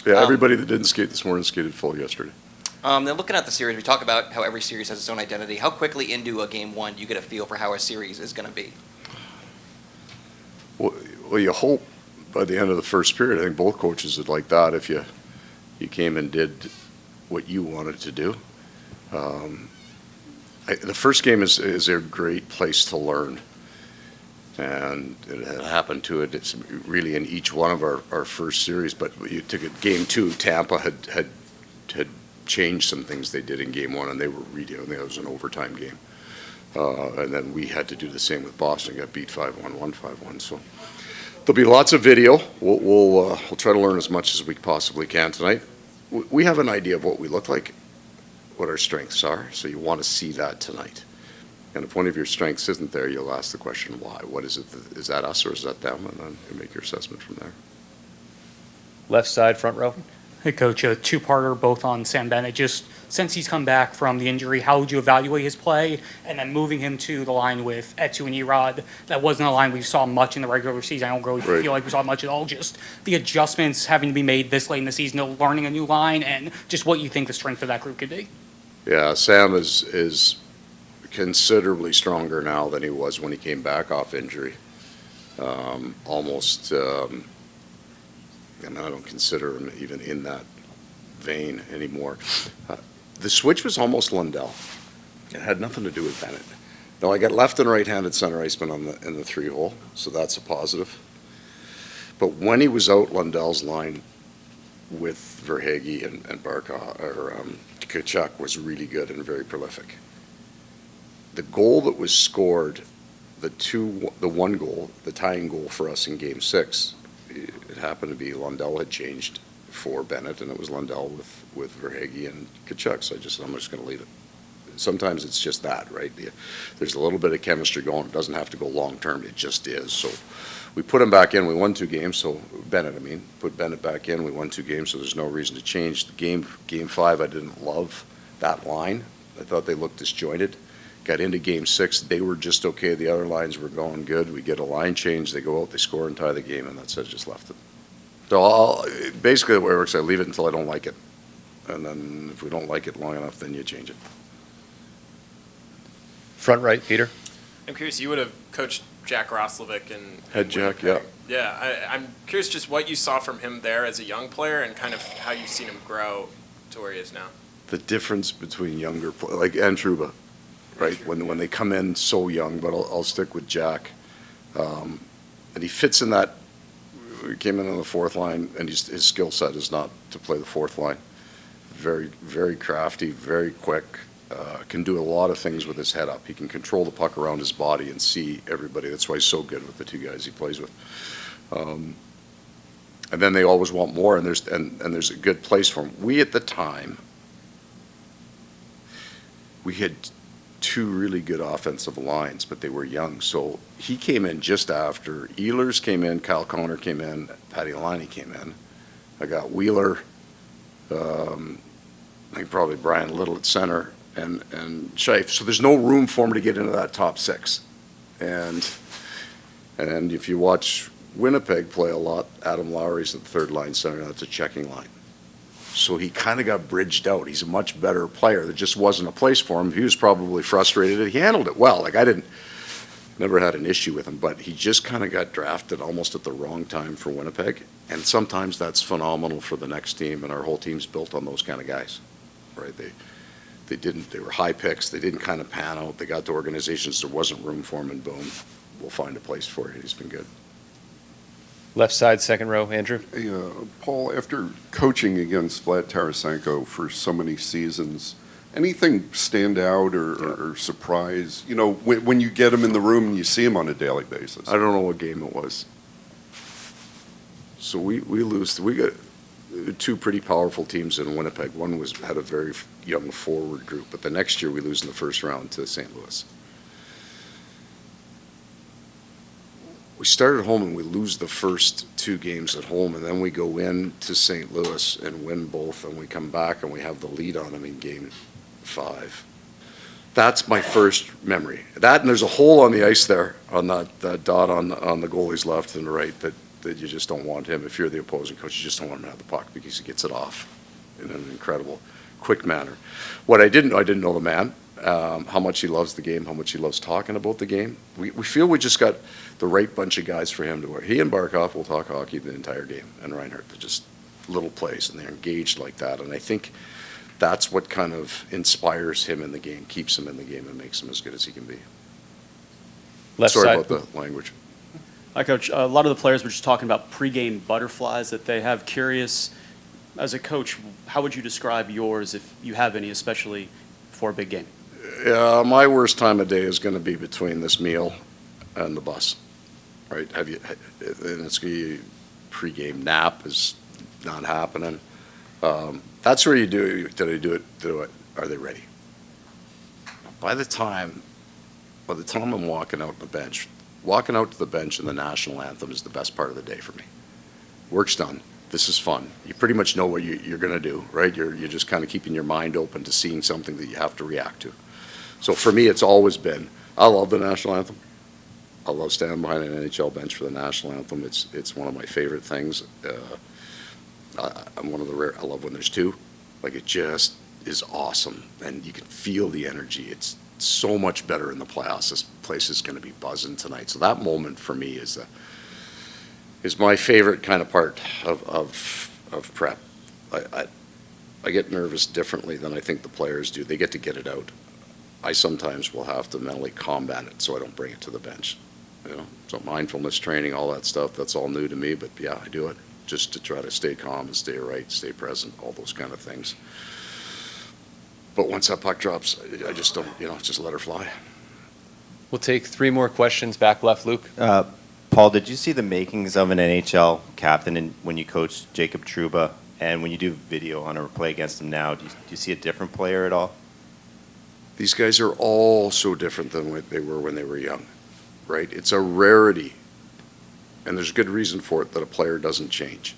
Yeah, everybody that didn't skate this morning skated full yesterday. Then looking at the series, we talk about how every series has its own identity. How quickly into a game one do you get a feel for how a series is going to be? Well, you hope by the end of the first period. I think both coaches would like that if you came and did what you wanted to do. The first game is a great place to learn. And it had happened to it. It's really in each one of our first series. But you took it game two. Tampa had changed some things they did in game one, and they were really. I think it was an overtime game. And then we had to do the same with Boston. Got beat 5-1, 5-1. So there'll be lots of video. We'll try to learn as much as we possibly can tonight. We have an idea of what we look like, what our strengths are. So you want to see that tonight. And if one of your strengths isn't there, you'll ask the question, why? What is it? Is that us or is that them? And then you make your assessment from there. Left side, front row. Hey, Coach, a two-parter both on Sam Bennett. Just since he's come back from the injury, how would you evaluate his play? And then moving him to the line with Etu and Erod, that wasn't a line we saw much in the regular season. I don't really feel like we saw much at all. Just the adjustments having to be made this late in the season, learning a new line, and just what you think the strength of that group could be. Yeah, Sam is considerably stronger now than he was when he came back off injury. Almost, and I don't consider him even in that vein anymore. The switch was almost Lundell. It had nothing to do with Bennett. Now I got left and right-handed center iceman in the 3-hole, so that's a positive. But when he was out, Lundell's line with Verhaeghe and Barkov or Tkachuk was really good and very prolific. The goal that was scored, the one goal, the tying goal for us in Game 6, it happened to be Lundell had changed for Bennett, and it was Lundell with Verhaeghe and Tkachuk. So I'm just going to leave it. Sometimes it's just that, right? There's a little bit of chemistry going. It doesn't have to go long term. It just is. So we put him back in. We won 2 games. So Bennett, put Bennett back in. We won 2 games. So there's no reason to change. Game 5, I didn't love that line. I thought they looked disjointed. Got into Game 6, they were just okay. The other lines were going good. We get a line change, they go out, they score and tie the game, and that's it, just left it. So basically the way it works, I leave it until I don't like it. And then if we don't like it long enough, then you change it. Front right, Peter. I'm curious, you would have coached Jack Roslovic and Head Jack, yeah. Yeah, I'm curious just what you saw from him there as a young player and kind of how you've seen him grow to where he is now. The difference between younger players, like Antruba, right, when they come in so young, but I'll stick with Jack. And he fits in that. He came in on the 4th line, and his skill set is not to play the 4th line. Very, very crafty, very quick, can do a lot of things with his head up. He can control the puck around his body and see everybody. That's why he's so good with the 2 guys he plays with. And then they always want more, and there's a good place for him. We, at the time, we had 2 really good offensive lines, but they were young. So he came in just after Ehlers came in, Kyle Connor came in, Patty Laine came in. I got Wheeler, I think probably Brian Little at center, and Scheif. So there's no room for him to get into that top 6. And if you watch Winnipeg play a lot, Adam Lowry's the 3rd line center. That's a checking line. So he kind of got bridged out. He's a much better player. There just wasn't a place for him. He was probably frustrated. He handled it well. Like never had an issue with him, but he just kind of got drafted almost at the wrong time for Winnipeg. And sometimes that's phenomenal for the next team, and our whole team's built on those kind of guys, right? They were high picks. They didn't kind of pan out. They got to organizations there wasn't room for him, and boom, we'll find a place for you. He's been good. Left side, second row, Andrew. Hey, Paul, after coaching against Vlad Tarasenko for so many seasons, anything stand out or surprise? You know, when you get him in the room and you see him on a daily basis. I don't know what game it was. So we lose. We got 2 pretty powerful teams in Winnipeg. One had a very young forward group, but the next year we lose in the first round to St. Louis. We start at home and we lose the first 2 games at home, and then we go in to St. Louis and win both, and we come back and we have the lead on them in Game 5. That's my first memory. That, and there's a hole on the ice there on that dot on the goalie's left and right that that you just don't want him. If you're the opposing coach, you just don't want him to have the puck because he gets it off in an incredible, quick manner. What I didn't know the man, how much he loves the game, how much he loves talking about the game. We feel we just got the right bunch of guys for him to where he and Barkov will talk hockey the entire game, and Reinhart, they're just little plays, and they're engaged like that. And I think that's what kind of inspires him in the game, keeps him in the game, and makes him as good as he can be. Left Sorry side. about the language. Hi, Coach. A lot of the players were just talking about pregame butterflies that they have. Curious, as a coach, how would you describe yours, if you have any, especially for a big game? My worst time of day is going to be between this meal and the bus, right? And it's going to be pregame nap is not happening. That's where you do. Did I do it? Are they ready? By the time I'm walking out to the bench and the national anthem is the best part of the day for me. Work's done. This is fun. You pretty much know what you're going to do, right? You're just kind of keeping your mind open to seeing something that you have to react to. So for me, it's always been, I love the national anthem. I love standing behind an NHL bench for the national anthem. It's one of my favorite things. I'm one of the rare, I love when there's two. Like, it just is awesome, and you can feel the energy. It's so much better in the playoffs. This place is going to be buzzing tonight. So that moment for me is my favorite kind of part of prep. I get nervous differently than I think the players do. They get to get it out. I sometimes will have to mentally combat it so I don't bring it to the bench. So mindfulness training, all that stuff, that's all new to me, but yeah, I do it just to try to stay calm and stay right, stay present, all those kind of things. But once that puck drops, I just don't, just let her fly. We'll take 3 more questions. Back left, Luke. Paul, did you see the makings of an NHL captain when you coached Jacob Trouba, and when you do video on a play against him now, do you see a different player at all? These guys are all so different than what they were when they were young, right? It's a rarity, and there's good reason for it, that a player doesn't change.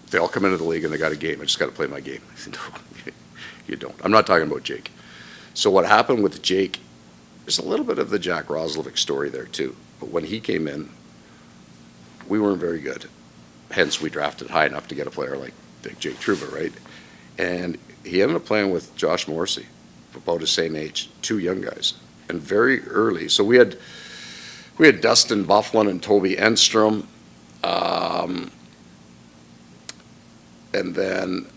They all come into the league and they got a game. I just got to play my game. You don't. I'm not talking about Jake. So what happened with Jake, there's a little bit of the Jack Roslovic story there too. But when he came in, we weren't very good. Hence, we drafted high enough to get a player like Jake Trouba, right? And he ended up playing with Josh Maurice, about his same age, 2 young guys, and very early. So we had Dustin Byfuglien and Toby Enstrom, and then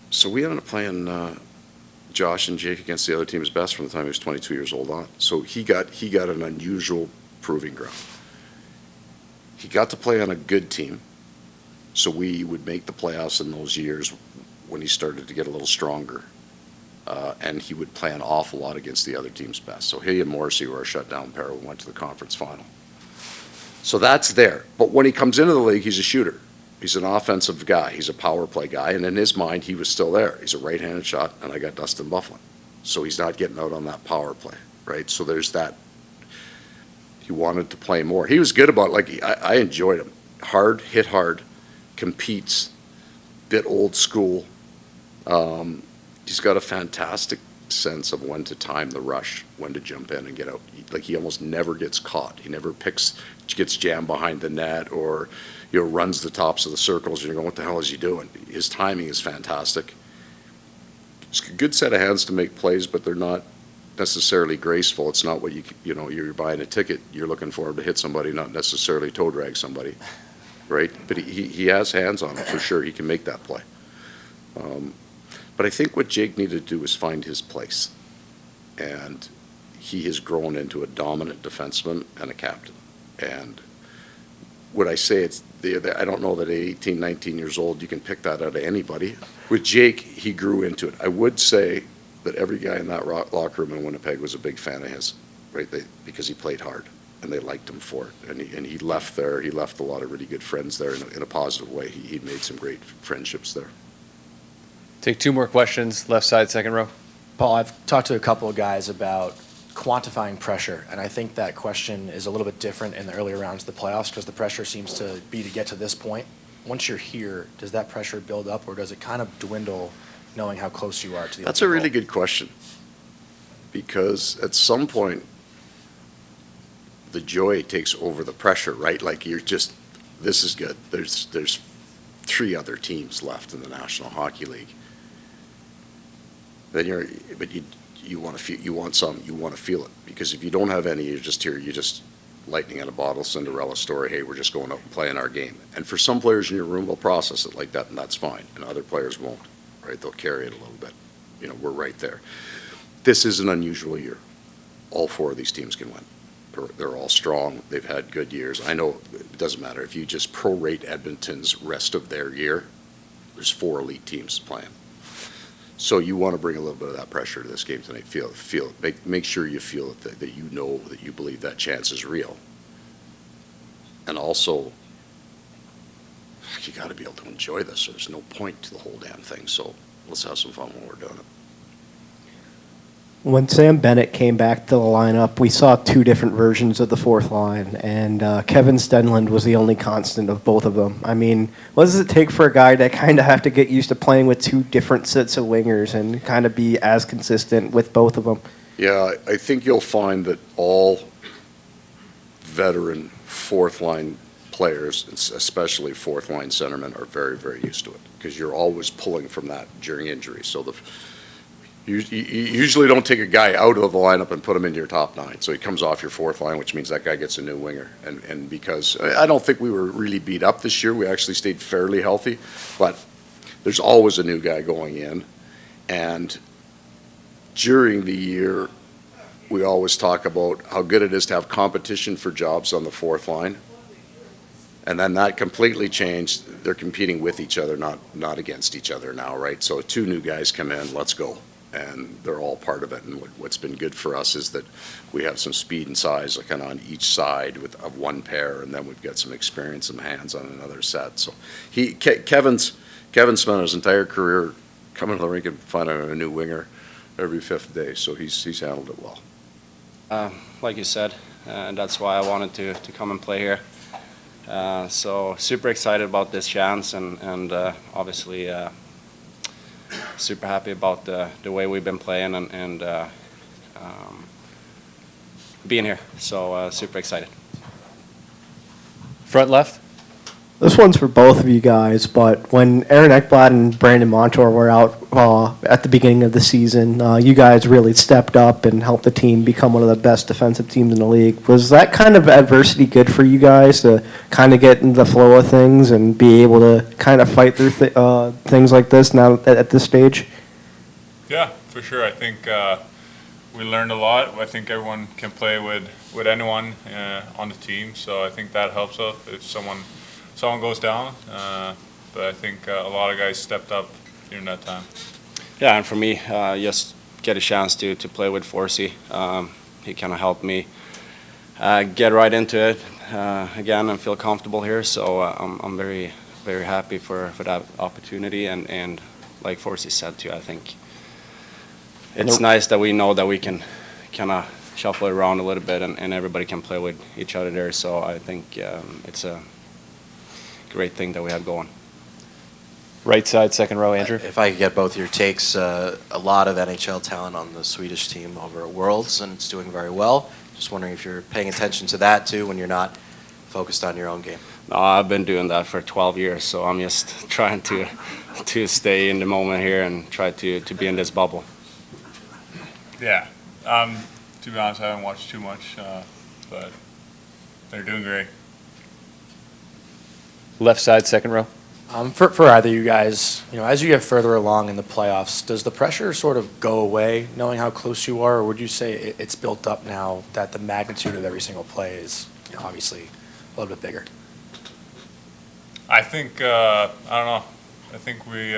so we ended up playing Josh and Jake against the other team's best from the time he was 22 years old on. So he got an unusual proving ground. He got to play on a good team, so we would make the playoffs in those years when he started to get a little stronger. And he would play an awful lot against the other team's best. So he and Maurice were a shutdown pair when we went to the conference final. So that's there. But when he comes into the league, he's a shooter. He's an offensive guy. He's a power play guy. And in his mind, he was still there. He's a right-handed shot, and I got Dustin Byfuglien. So he's not getting out on that power play, right? So there's that. He wanted to play more. He was good about it. I enjoyed him. Hard, hit hard, competes, bit old school. He's got a fantastic sense of when to time the rush, when to jump in and get out. He almost never gets caught. He never gets jammed behind the net or runs the tops of the circles and you're going, what the hell is he doing? His timing is fantastic. It's a good set of hands to make plays, but they're not necessarily graceful. It's not what you're buying a ticket, you're looking for him to hit somebody, not necessarily toe drag somebody, right? But he has hands on him for sure. He can make that play. But I think what Jake needed to do was find his place. And he has grown into a dominant defenseman and a captain. And would I say I don't know that at 18, 19 years old, you can pick that out of anybody. With Jake, he grew into it. I would say that every guy in that locker room in Winnipeg was a big fan of his, right? Because he played hard, and they liked him for it. And he left there. He left a lot of really good friends there in a positive way. He made some great friendships there. Take 2 more questions. Left side, second row. Paul, I've talked to a couple of guys about quantifying pressure, and I think that question is a little bit different in the earlier rounds of the playoffs because the pressure seems to be to get to this point. Once you're here, does that pressure build up or does it kind of dwindle knowing how close you are to the That's a really goal? good question, because at some point the joy takes over the pressure, right? Like you're just, this is good. There's 3 other teams left in the National Hockey League. Then but you want to feel, you want to feel it, because if you don't have any, you're just lightning in a bottle, Cinderella story. Hey, we're just going out and playing our game. And for some players in your room, they'll process it like that, and that's fine. And other players won't, right? They'll carry it a little bit. You know, we're right there. This is an unusual year. All 4 of these teams can win. They're all strong. They've had good years. I know it doesn't matter. If you just prorate Edmonton's rest of their year, there's 4 elite teams playing. So you want to bring a little bit of that pressure to this game tonight. Feel it. Make sure you feel it, that you know that you believe that chance is real. And also, you got to be able to enjoy this. There's no point to the whole damn thing. So let's have some fun when we're doing it. When Sam Bennett came back to the lineup, we saw 2 different versions of the fourth line, and Kevin Stenlund was the only constant of both of them. I mean, what does it take for a guy to kind of have to get used to playing with 2 different sets of wingers and kind of be as consistent with both of them? Yeah, I think you'll find that all veteran fourth line players, especially fourth line centermen, are very, very used to it, because you're always pulling from that during injury. So you usually don't take a guy out of the lineup and put him into your top 9. So he comes off your fourth line, which means that guy gets a new winger. And because I don't think we were really beat up this year, we actually stayed fairly healthy. But there's always a new guy going in. And during the year, we always talk about how good it is to have competition for jobs on the fourth line. And then that completely changed. They're competing with each other, not against each other now, right? So 2 new guys come in, let's go. And they're all part of it. And what's been good for us is that we have some speed and size kind of on each side of one pair, and then we've got some experience in the hands on another set. So Kevin spent his entire career coming to the rink and finding a new winger every 5th day. So he's handled it well. Like you said, and that's why I wanted to come and play here. So super excited about this chance, and obviously super happy about the way we've been playing and being here. So super excited. Front left. This one's for both of you guys, but when Aaron Ekblad and Brandon Montour were out at the beginning of the season, you guys really stepped up and helped the team become one of the best defensive teams in the league. Was that kind of adversity good for you guys to kind of get into the flow of things and be able to kind of fight through things like this now at this stage? Yeah, for sure. I think we learned a lot. I think everyone can play with anyone on the team, so I think that helps us if someone goes down, but I think a lot of guys stepped up during that time. Yeah, and for me, just get a chance to play with Forsey. He kind of helped me get right into it again and feel comfortable here. So I'm very, very happy for that opportunity. And like Forsey said too, I think it's nice that we know that we can kind of shuffle it around a little bit and everybody can play with each other there. So I think it's a great thing that we have going. Right side, second row, Andrew. If I could get both your takes, a lot of NHL talent on the Swedish team over at Worlds, and it's doing very well. Just wondering if you're paying attention to that too when you're not focused on your own game. No, I've been doing that for 12 years, so I'm just trying to stay in the moment here and try to be in this bubble. Yeah, to be honest, I haven't watched too much, but they're doing great. Left side, second row. For either of you guys, as you get further along in the playoffs, does the pressure sort of go away knowing how close you are, or would you say it's built up now that the magnitude of every single play is obviously a little bit bigger? I think I don't know. I think we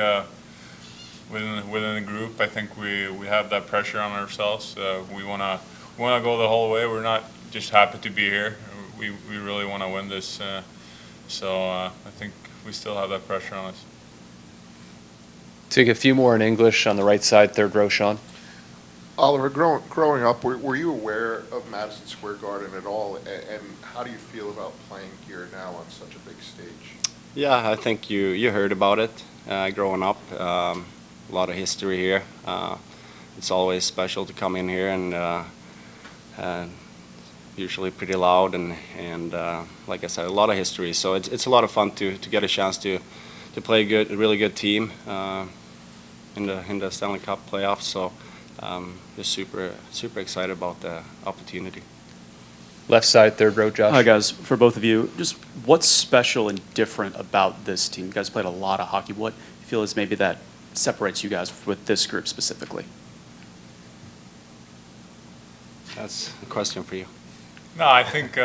within the group, I think we have that pressure on ourselves. We wanna go the whole way. We're not just happy to be here. We really want to win this. So I think we still have that pressure on us. Take a few more in English on the right side, third row, Sean. Oliver, growing up, were you aware of Madison Square Garden at all, and how do you feel about playing here now on such a big stage? Yeah, I think you heard about it growing up. A lot of history here. It's always special to come in here and usually pretty loud and like I said, a lot of history. So it's a lot of fun to get a chance to play a really good team in the Stanley Cup playoffs. So just super excited about the opportunity. Left side, third row, Josh. Hi, guys. For both of you, just what's special and different about this team? You guys played a lot of hockey. What do you feel is maybe that separates you guys with this group specifically? That's a question for you. No, I think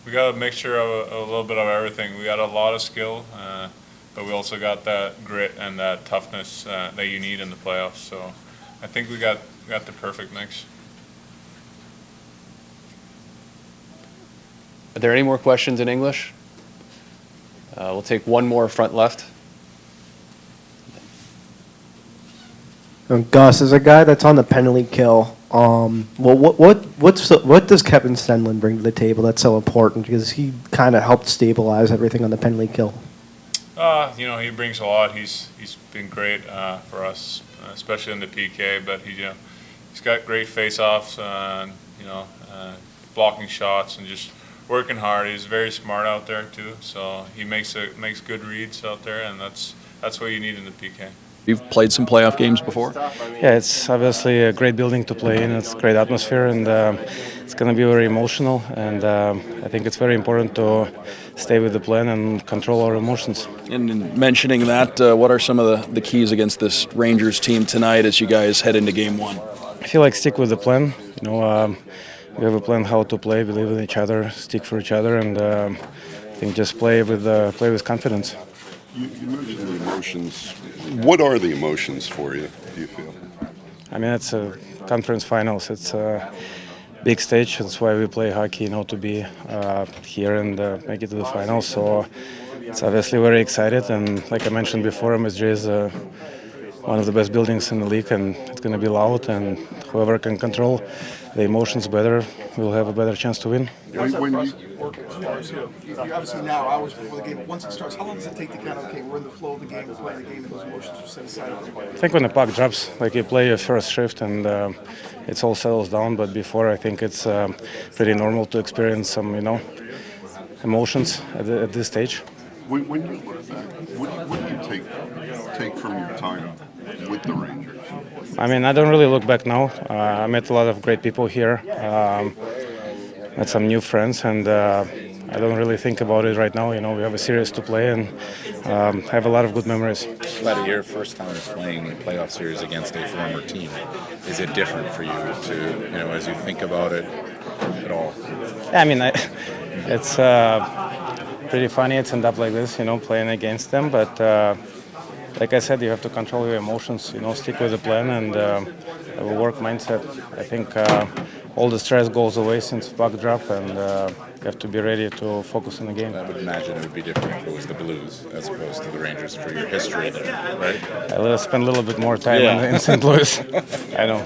we got a mixture of a little bit of everything. We got a lot of skill, but we also got that grit and that toughness that you need in the playoffs. So I think we got the perfect mix. Are there any more questions in English? We'll take one more front left. Gus, as a guy that's on the penalty kill, what does Kevin Stenlund bring to the table that's so important? Because he kind of helped stabilize everything on the penalty kill. He brings a lot. He's been great for us, especially in the PK. But he's got great face-offs, blocking shots, and just working hard. He's very smart out there too. So he makes good reads out there, and that's what you need in the PK. You've played some playoff games before? Yeah, it's obviously a great building to play in. It's a great atmosphere, and it's going to be very emotional. And I think it's very important to stay with the plan and control our emotions. And in mentioning that, what are some of the keys against this Rangers team tonight as you guys head into Game 1? I feel like stick with the plan. We have a plan how to play, believe in each other, stick for each other, and I think just play with confidence. You mentioned the emotions. What are the emotions for you, do you feel? I mean, it's a conference finals. It's a big stage. That's why we play hockey, to be here and make it to the finals. So it's obviously very excited. And like I mentioned before, MSG is one of the best buildings in the league, and it's going to be loud. And whoever can control the emotions better will have a better chance to win. You obviously now, hours before the game, once it starts, how long does it take to kind of, okay, we're in the flow of the game, we're playing the game, and those emotions are set aside? I think when the puck drops, like you play your first shift and it's all settles down, but before I think it's pretty normal to experience some, emotions at this stage. When you look back, what do you take from your time with the Rangers? I mean, I don't really look back now. I met a lot of great people here, met some new friends, and I don't really think about it right now. We have a series to play and have a lot of good memories. Vladimir, your first time playing a playoff series against a former team. Is it different for you as you think about it at all? Yeah, I mean, it's pretty funny it's end up like this, playing against them, but like I said, you have to control your emotions, stick with the plan and have a work mindset. I think all the stress goes away since puck drop, and you have to be ready to focus on the game. I would imagine it would be different if it was the Blues as opposed to the Rangers for your history there, right? I spend a little bit more time in St. Louis. I know.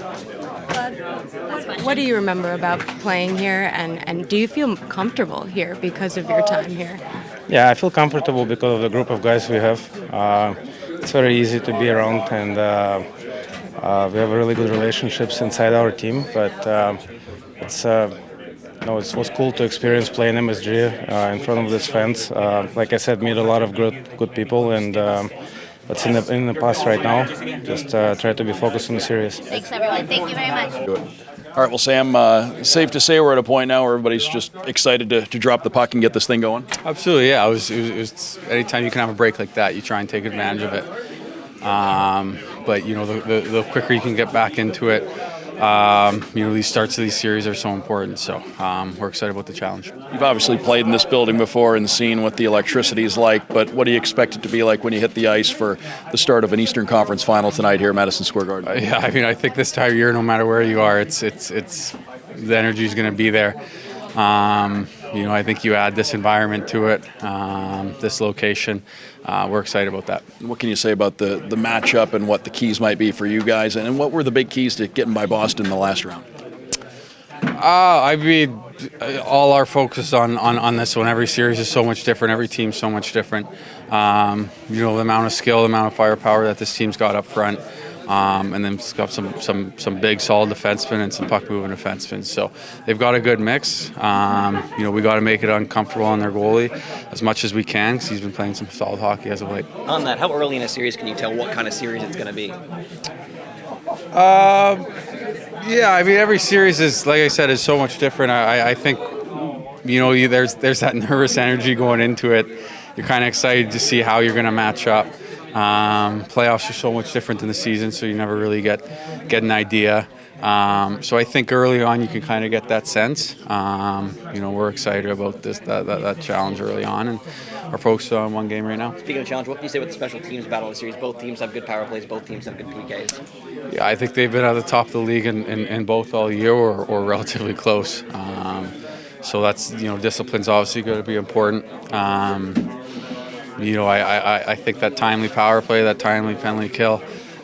What do you remember about playing here, and do you feel comfortable here because of your time here? Yeah, I feel comfortable because of the group of guys we have. It's very easy to be around, and we have really good relationships inside our team. But it was cool to experience playing MSG in front of these fans. Like I said, meet a lot of good people, and that's in the past right now. Just try to be focused on the series. Thanks, everyone. Thank you very much. Good. All right, well, Sam, safe to say we're at a point now where everybody's just excited to drop the puck and get this thing going? Absolutely, yeah. It was anytime you can have a break like that, you try and take advantage of it. But, the quicker you can get back into it, these starts of these series are so important. So we're excited about the challenge. You've obviously played in this building before and seen what the electricity is like, but what do you expect it to be like when you hit the ice for the start of an Eastern Conference final tonight here at Madison Square Garden? I think this time of year, no matter where you are, it's the energy is going to be there. I think you add this environment to it, this location. We're excited about that. What can you say about the matchup and what the keys might be for you guys? And what were the big keys to getting by Boston in the last round? All our focus on this one. Every series is so much different. Every team's so much different. The amount of skill, the amount of firepower that this team's got up front. and then it's got some big solid defensemen and some puck moving defensemen. So they've got a good mix. We got to make it uncomfortable on their goalie as much as we can because he's been playing some solid hockey as of late. On that, how early in a series can you tell what kind of series it's going to be? Yeah, I mean every series is, like I said, is so much different. I think there's that nervous energy going into it. You're kind of excited to see how you're going to match up. Playoffs are so much different than the season, so you never really get an idea. So I think early on you can kind of get that sense. We're excited about that challenge early on, and our folks on one game right now. Speaking of challenge, what can you say about the special teams battle of the series? Both teams have good power plays. Both teams have good PKs. Yeah, I think they've been at the top of the league in both all year or relatively close. So that's discipline's obviously going to be important. I think that timely power play, that timely penalty kill,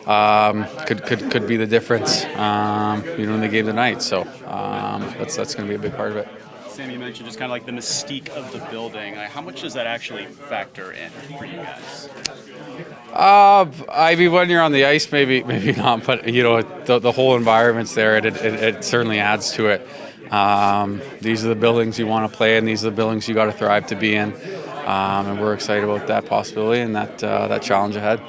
could be the difference. In the game tonight. So that's going to be a big part of it. Sam, you mentioned just kind of like the mystique of the building. How much does that actually factor in for you guys? I mean, when you're on the ice, maybe not, but the whole environment's there. It certainly adds to it. These are the buildings you want to play in. These are the buildings you got to thrive to be in, and we're excited about that possibility and that challenge ahead.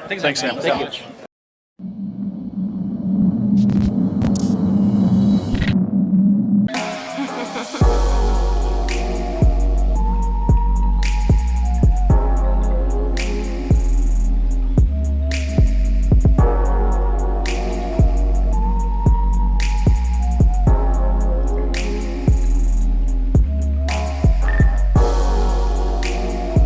Thanks, Sam. Thank you.